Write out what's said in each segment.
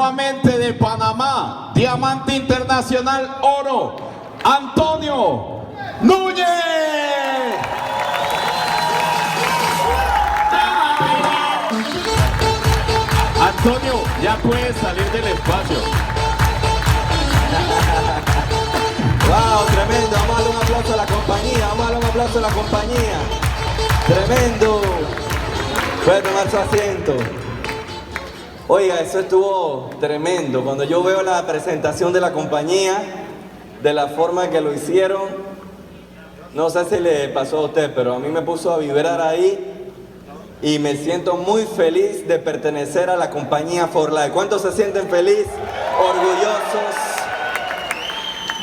nuevamente de Panamá, Diamante Internacional Oro, Antonio Núñez. Antonio, ya puedes salir del espacio. Wow, tremendo. Vamos a darle un aplauso a la compañía. Vamos a darle un aplauso a la compañía. Tremendo. Puede tomar su asiento. Oiga, eso estuvo tremendo. Cuando yo veo la presentación de la compañía, de la forma que lo hicieron, no sé si le pasó a usted, pero a mí me puso a vibrar ahí y me siento muy feliz de pertenecer a la compañía For Life. ¿Cuántos se sienten felices, orgullosos?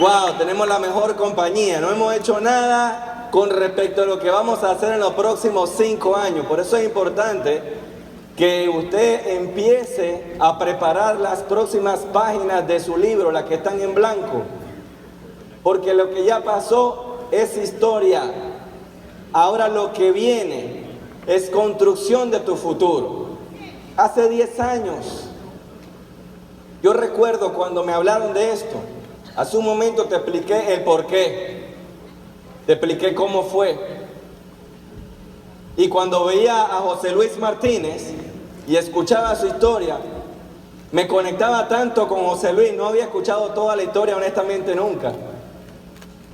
Wow, tenemos la mejor compañía. No hemos hecho nada con respecto a lo que vamos a hacer en los próximos 5 años. Por eso es importante que usted empiece a preparar las próximas páginas de su libro, las que están en blanco. Porque lo que ya pasó es historia. Ahora lo que viene es construcción de tu futuro. Hace 10 años, yo recuerdo cuando me hablaron de esto. Hace un momento te expliqué el porqué, te expliqué cómo fue. Y cuando veía a José Luis Martínez y escuchaba su historia, me conectaba tanto con José Luis. No había escuchado toda la historia honestamente nunca.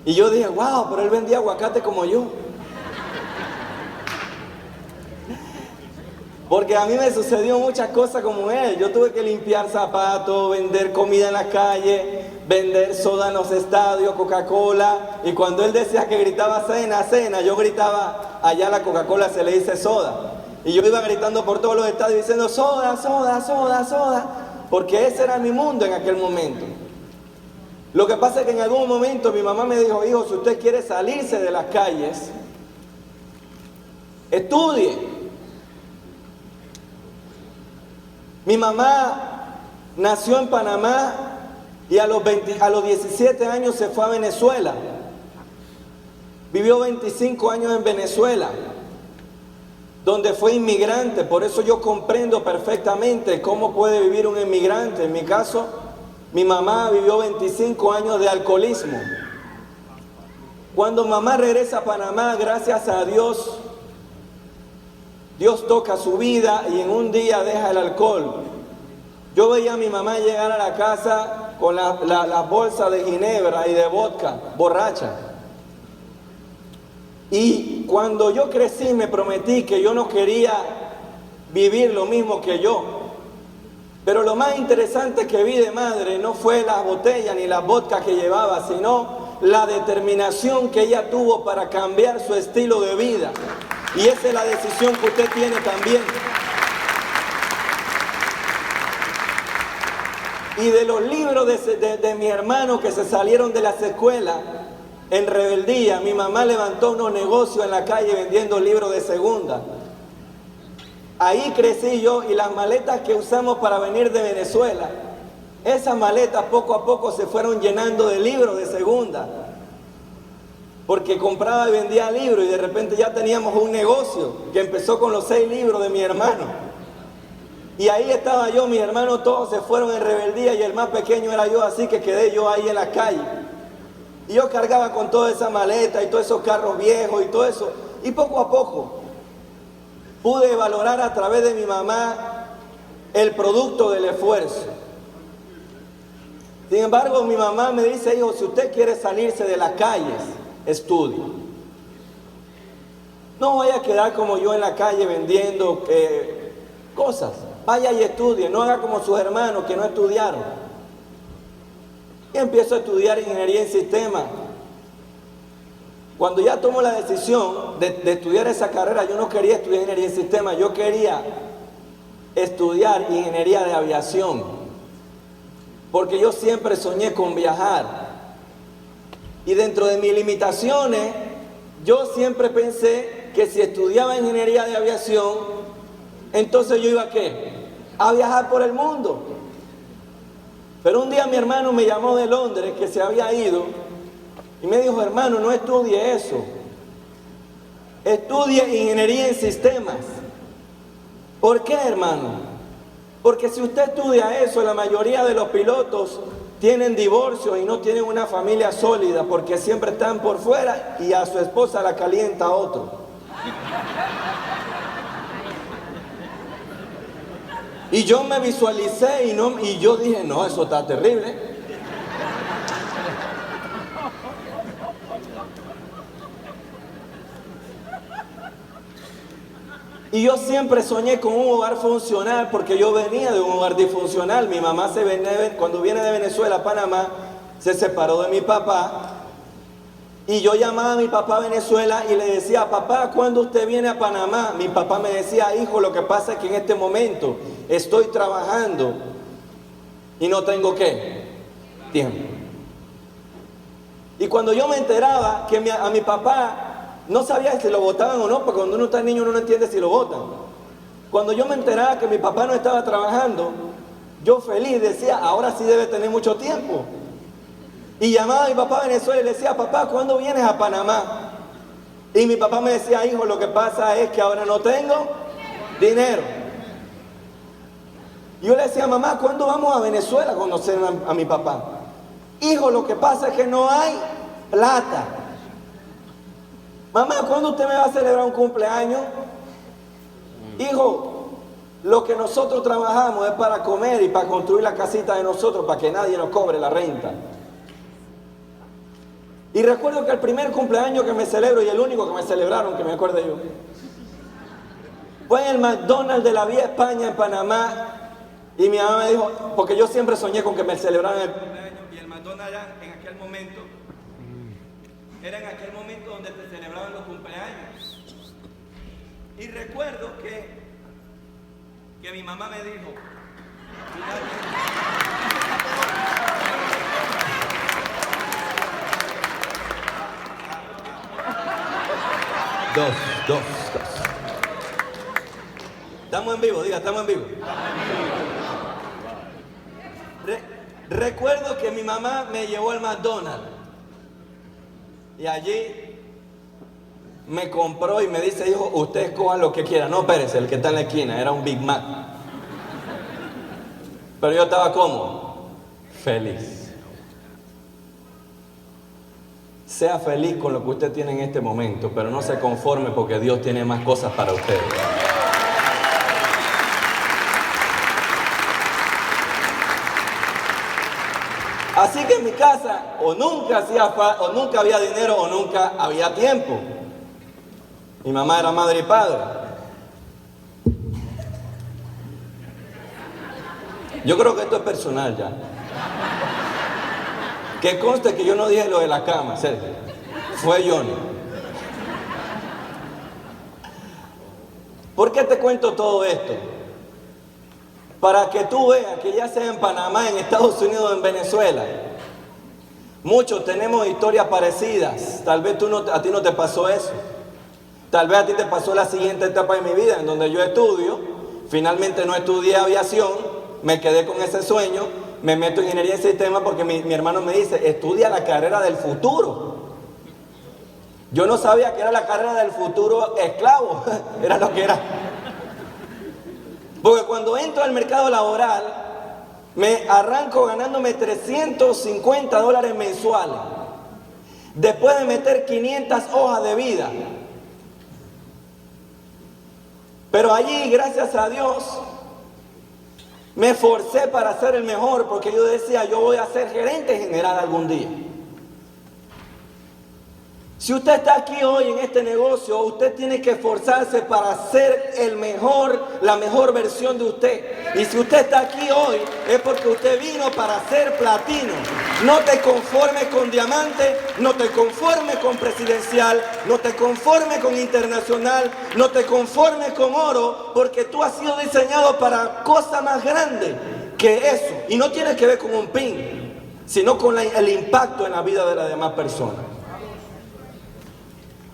Y yo dije, wow, pero él vendía aguacate como yo. Porque a mí me sucedió muchas cosas como él. Yo tuve que limpiar zapatos, vender comida en la calle, vender soda en los estadios, Coca-Cola. Y cuando él decía que gritaba cena, cena, yo gritaba, allá a la Coca-Cola se le dice soda. Y yo iba gritando por todos los estadios diciendo soda, soda, soda, soda. Porque ese era mi mundo en aquel momento. Lo que pasa es que en algún momento mi mamá me dijo, hijo, si usted quiere salirse de las calles, estudie. Mi mamá nació en Panamá y a los 17 años se fue a Venezuela. Vivió 25 años en Venezuela, donde fue inmigrante. Por eso yo comprendo perfectamente cómo puede vivir un inmigrante. En mi caso, mi mamá vivió 25 años de alcoholismo. Cuando mamá regresa a Panamá, gracias a Dios, Dios toca su vida y en un día deja el alcohol. Yo veía a mi mamá llegar a la casa con las bolsas de ginebra y de vodka, borracha. Y cuando yo crecí me prometí que yo no quería vivir lo mismo que yo. Pero lo más interesante que vi de madre no fue las botellas ni las vodka que llevaba, sino la determinación que ella tuvo para cambiar su estilo de vida. Y esa es la decisión que usted tiene también. Y de los libros de mi hermano que se salieron de las escuelas en rebeldía, mi mamá levantó unos negocios en la calle vendiendo libros de segunda. Ahí crecí yo y las maletas que usamos para venir de Venezuela, esas maletas poco a poco se fueron llenando de libros de segunda. Porque compraba y vendía libros y de repente ya teníamos un negocio que empezó con los 6 libros de mi hermano. Y ahí estaba yo, mis hermanos todos se fueron en rebeldía y el más pequeño era yo, así que quedé yo ahí en la calle. Y yo cargaba con toda esa maleta y todos esos carros viejos y todo eso. Y poco a poco pude valorar a través de mi mamá el producto del esfuerzo. Sin embargo, mi mamá me dice, hijo, si usted quiere salirse de las calles, estudie. No vaya a quedar como yo en la calle vendiendo cosas. Vaya y estudie. No haga como sus hermanos que no estudiaron. Y empiezo a estudiar ingeniería en sistemas. Cuando ya tomo la decisión de estudiar esa carrera, yo no quería estudiar ingeniería en sistemas. Yo quería estudiar ingeniería de aviación. Porque yo siempre soñé con viajar. Y dentro de mis limitaciones, yo siempre pensé que si estudiaba ingeniería de aviación, entonces yo iba ¿a qué? A viajar por el mundo. Pero un día mi hermano me llamó de Londres, que se había ido, y me dijo, hermano, no estudie eso. Estudie ingeniería en sistemas. ¿Por qué, hermano? Porque si usted estudia eso, la mayoría de los pilotos tienen divorcios y no tienen una familia sólida porque siempre están por fuera y a su esposa la calienta otro. Y yo me visualicé y yo dije, no, eso está terrible. Y yo siempre soñé con un hogar funcional porque yo venía de un hogar disfuncional. Mi mamá cuando viene de Venezuela a Panamá, se separó de mi papá. Y yo llamaba a mi papá a Venezuela y le decía, papá, ¿cuándo usted viene a Panamá? Mi papá me decía, hijo, lo que pasa es que en este momento estoy trabajando y no tengo ¿qué? Tiempo. Y cuando yo me enteraba que a mi papá no sabía si lo votaban o no, porque cuando uno está niño uno no entiende si lo votan. Cuando yo me enteraba que mi papá no estaba trabajando, yo feliz decía, ahora sí debe tener mucho tiempo. Y llamaba a mi papá a Venezuela y le decía, papá, ¿cuándo vienes a Panamá? Y mi papá me decía, hijo, lo que pasa es que ahora no tengo dinero. Y yo le decía, mamá, ¿cuándo vamos a Venezuela a conocer a mi papá? Hijo, lo que pasa es que no hay plata. Mamá, ¿cuándo usted me va a celebrar un cumpleaños? Hijo, lo que nosotros trabajamos es para comer y para construir la casita de nosotros, para que nadie nos cobre la renta. Y recuerdo que el primer cumpleaños que me celebro, y el único que me celebraron, que me acuerdo yo, fue en el McDonald's de la Vía España en Panamá. Y mi mamá me dijo, porque yo siempre soñé con que me celebraran el cumpleaños, y el McDonald's era en aquel momento donde te celebraban los cumpleaños. Y recuerdo que mi mamá me dijo, Dos. Estamos en vivo, diga, estamos en vivo. Recuerdo que mi mamá me llevó al McDonald's y allí me compró y me dice, hijo, usted escoja lo que quiera. No, espérese, el que está en la esquina, era un Big Mac. Pero yo estaba cómodo, feliz. Sea feliz con lo que usted tiene en este momento, pero no se conforme porque Dios tiene más cosas para usted. Así que en mi casa o nunca había dinero o nunca había tiempo. Mi mamá era madre y padre. Yo creo que esto es personal ya. Que conste que yo no dije lo de la cama, Sergio. Fue Johnny. ¿Por qué te cuento todo esto? Para que tú veas que ya sea en Panamá, en Estados Unidos o en Venezuela, muchos tenemos historias parecidas. Tal vez a ti no te pasó eso. Tal vez a ti te pasó la siguiente etapa de mi vida, en donde yo estudio, finalmente no estudié aviación, me quedé con ese sueño, me meto en ingeniería de sistemas porque mi hermano me dice, estudia la carrera del futuro. Yo no sabía que era la carrera del futuro esclavo, era lo que era. Porque cuando entro al mercado laboral, me arranco ganándome $350 mensuales. Después de meter 500 hojas de vida. Pero allí, gracias a Dios, me esforcé para ser el mejor, porque yo decía, yo voy a ser gerente general algún día. Si usted está aquí hoy en este negocio, usted tiene que esforzarse para ser la mejor versión de usted. Y si usted está aquí hoy, es porque usted vino para ser platino. No te conformes con diamante, no te conformes con presidencial, no te conformes con internacional, no te conformes con oro, porque tú has sido diseñado para cosas más grandes que eso. Y no tiene que ver con un pin, sino con el impacto en la vida de las demás personas.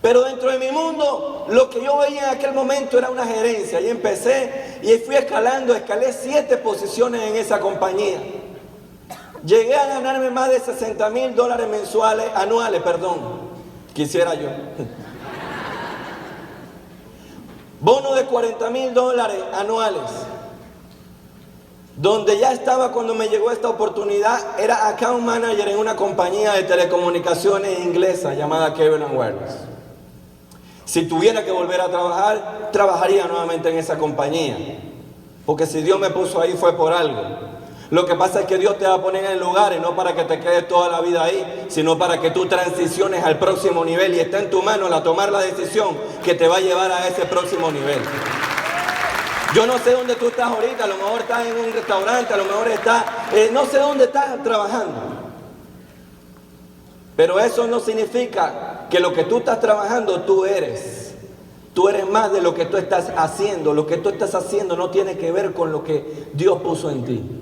Pero dentro de mi mundo, lo que yo veía en aquel momento era una gerencia. Y empecé y fui escalé 7 posiciones en esa compañía. Llegué a ganarme más de $60,000 anuales, quisiera yo. Bono de $40,000 anuales. Donde ya estaba cuando me llegó esta oportunidad, era account manager en una compañía de telecomunicaciones inglesa llamada Cable & Wireless. Si tuviera que volver a trabajar, trabajaría nuevamente en esa compañía. Porque si Dios me puso ahí fue por algo. Lo que pasa es que Dios te va a poner en lugares, no para que te quedes toda la vida ahí, sino para que tú transiciones al próximo nivel. Y está en tu mano tomar la decisión que te va a llevar a ese próximo nivel. Yo no sé dónde tú estás ahorita, a lo mejor estás en un restaurante, a lo mejor estás, no sé dónde estás trabajando. Pero eso no significa que lo que tú estás trabajando tú eres. Tú eres más de lo que tú estás haciendo. Lo que tú estás haciendo no tiene que ver con lo que Dios puso en ti.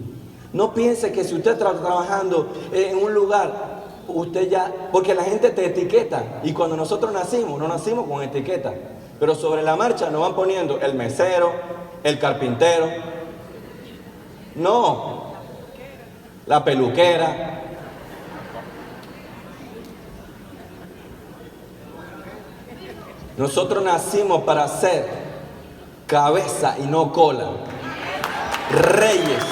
No piense que si usted está trabajando en un lugar, usted ya, porque la gente te etiqueta. Y cuando nosotros nacimos, no nacimos con etiqueta. Pero sobre la marcha nos van poniendo el mesero, el carpintero, no, la peluquera. Nosotros nacimos para ser cabeza y no cola, reyes.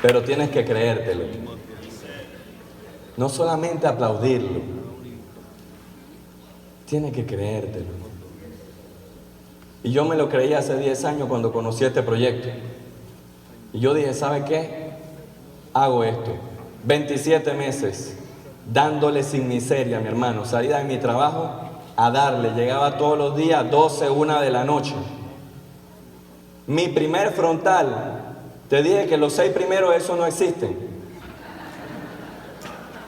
Pero tienes que creértelo, no solamente aplaudirlo, tienes que creértelo. Y yo me lo creí hace 10 años cuando conocí este proyecto. Y yo dije, ¿sabe qué? Hago esto. 27 meses dándole sin miseria, mi hermano. Salida de mi trabajo a darle. Llegaba todos los días 12, 1 de la noche. Mi primer frontal, te dije que los 6 primeros, eso no existen.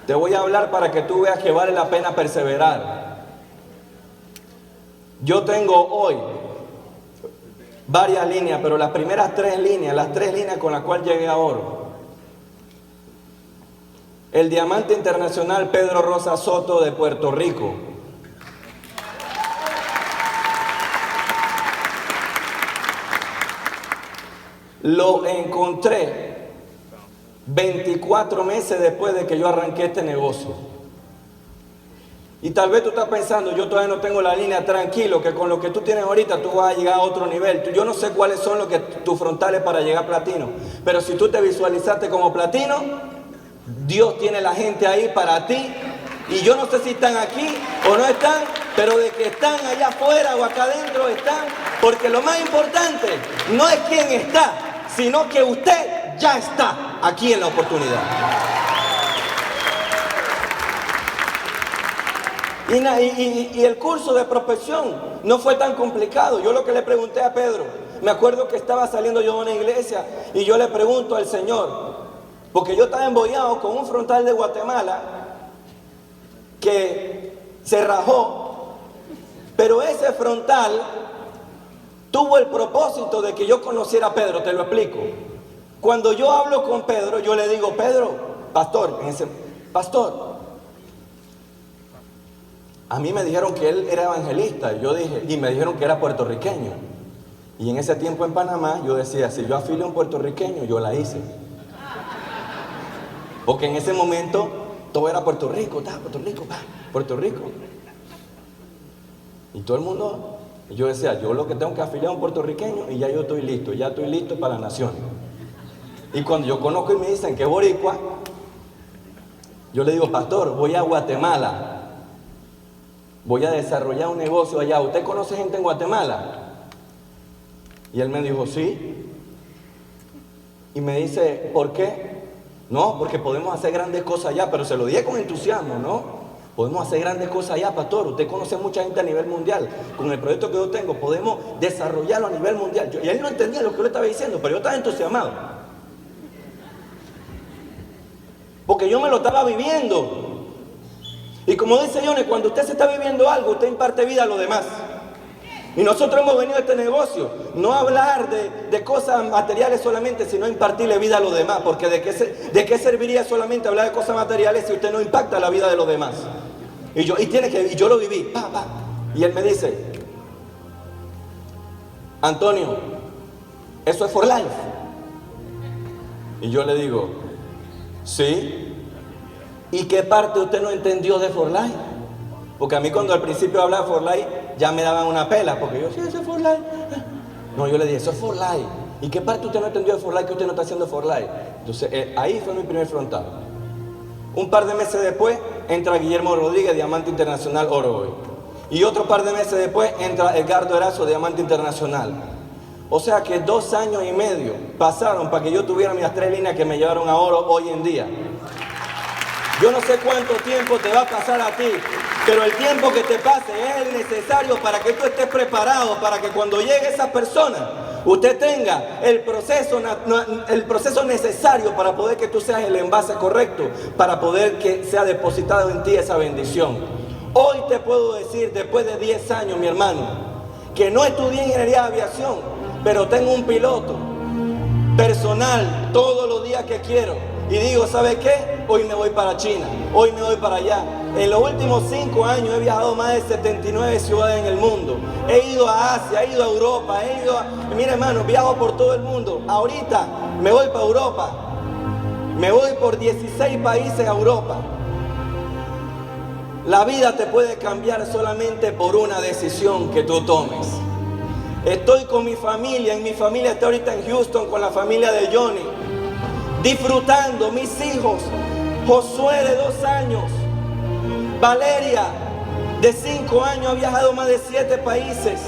Te voy a hablar para que tú veas que vale la pena perseverar. Yo tengo hoy varias líneas, pero las primeras 3 líneas, las 3 líneas con las cuales llegué a oro. El diamante internacional Pedro Rosa Soto de Puerto Rico. Lo encontré 24 meses después de que yo arranqué este negocio. Y tal vez tú estás pensando, yo todavía no tengo la línea, tranquilo, que con lo que tú tienes ahorita tú vas a llegar a otro nivel. Yo no sé cuáles son tus frontales para llegar a platino, pero si tú te visualizaste como platino, Dios tiene la gente ahí para ti. Y yo no sé si están aquí o no están, pero de que están allá afuera o acá adentro están, porque lo más importante no es quién está, sino que usted ya está aquí en la oportunidad. Y el curso de prospección no fue tan complicado. Yo lo que le pregunté a Pedro, me acuerdo que estaba saliendo yo de una iglesia y yo le pregunto al Señor, porque yo estaba embollado con un frontal de Guatemala que se rajó, pero ese frontal tuvo el propósito de que yo conociera a Pedro. Te lo explico. Cuando yo hablo con Pedro, yo le digo, Pedro, pastor, a mí me dijeron que él era evangelista, y me dijeron que era puertorriqueño. Y en ese tiempo en Panamá yo decía, si yo afilio a un puertorriqueño, yo la hice. Porque en ese momento todo era Puerto Rico, Puerto Rico. Y todo el mundo, yo decía, yo lo que tengo que afiliar a un puertorriqueño y ya yo estoy listo, ya estoy listo para la nación. Y cuando yo conozco y me dicen que es boricua, yo le digo, pastor, voy a Guatemala. Voy a desarrollar un negocio allá. ¿Usted conoce gente en Guatemala? Y él me dijo, sí. Y me dice, ¿por qué? No, porque podemos hacer grandes cosas allá, pero se lo dije con entusiasmo, ¿no? Podemos hacer grandes cosas allá, pastor. Usted conoce mucha gente a nivel mundial. Con el proyecto que yo tengo, podemos desarrollarlo a nivel mundial. Y él no entendía lo que yo le estaba diciendo, pero yo estaba entusiasmado. Porque yo me lo estaba viviendo. Y como dice Johnny, cuando usted se está viviendo algo, usted imparte vida a los demás. Y nosotros hemos venido a este negocio, no a hablar de cosas materiales solamente, sino a impartirle vida a los demás. Porque ¿de qué serviría solamente hablar de cosas materiales si usted no impacta la vida de los demás? Y yo lo viví, Y él me dice, Antonio, ¿eso es for life? Y yo le digo, sí. ¿Y qué parte usted no entendió de For Life? Porque a mí cuando al principio hablaba de For Life, ya me daban una pela, porque yo, sí, eso es For Life. No, yo le dije, eso es For Life. ¿Y qué parte usted no entendió de For Life que usted no está haciendo For Life? Entonces, ahí fue mi primer frontal. Un par de meses después, entra Guillermo Rodríguez, Diamante Internacional, oro hoy. Y otro par de meses después, entra Edgardo Erazo, Diamante Internacional. O sea que 2 años y medio pasaron para que yo tuviera mis 3 líneas que me llevaron a oro hoy en día. Yo no sé cuánto tiempo te va a pasar a ti, pero el tiempo que te pase es el necesario para que tú estés preparado, para que cuando llegue esa persona, usted tenga el proceso necesario para poder que tú seas el envase correcto, para poder que sea depositado en ti esa bendición. Hoy te puedo decir, después de 10 años, mi hermano, que no estudié ingeniería de aviación, pero tengo un piloto personal todos los días que quiero. Y digo, ¿sabe qué? Hoy me voy para China, hoy me voy para allá. En los últimos 5 años he viajado más de 79 ciudades en el mundo. He ido a Asia, he ido a Europa, mira hermano, viajo por todo el mundo. Ahorita me voy para Europa. Me voy por 16 países a Europa. La vida te puede cambiar solamente por una decisión que tú tomes. Estoy con mi familia, mi familia está ahorita en Houston con la familia de Johnny, disfrutando, mis hijos, Josué de 2 años, Valeria de 5 años, ha viajado más de 7 países,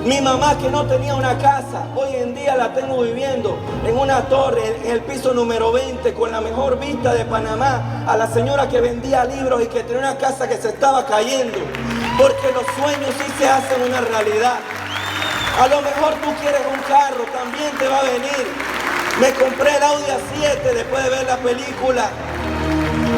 mi mamá que no tenía una casa, hoy en día la tengo viviendo en una torre, en el piso número 20, con la mejor vista de Panamá, a la señora que vendía libros y que tenía una casa que se estaba cayendo, porque los sueños sí se hacen una realidad. A lo mejor tú quieres un carro, también te va a venir. Me compré el Audi A7 después de ver la película.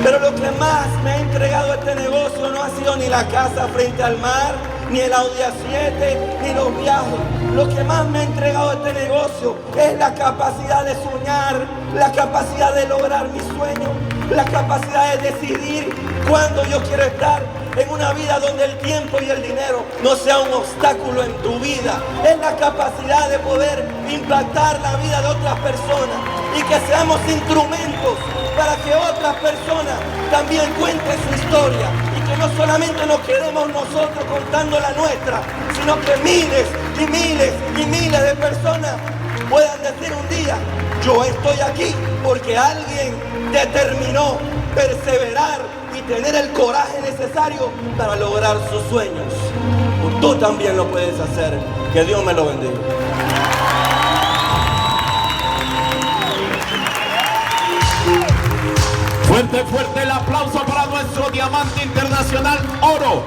Pero lo que más me ha entregado este negocio no ha sido ni la casa frente al mar, ni el Audi A7, ni los viajes. Lo que más me ha entregado este negocio es la capacidad de soñar, la capacidad de lograr mis sueños, la capacidad de decidir cuándo yo quiero estar en una vida donde el tiempo y el dinero no sea un obstáculo en tu vida. Es la capacidad de poder impactar la vida de otras personas y que seamos instrumentos para que otras personas también cuenten su historia y que no solamente nos quedemos nosotros contando la nuestra, sino que miles y miles y miles de personas puedan decir un día, yo estoy aquí porque alguien determinó perseverar y tener el coraje necesario para lograr sus sueños. Tú también lo puedes hacer. Que Dios me lo bendiga. Fuerte, fuerte el aplauso para nuestro Diamante Internacional Oro.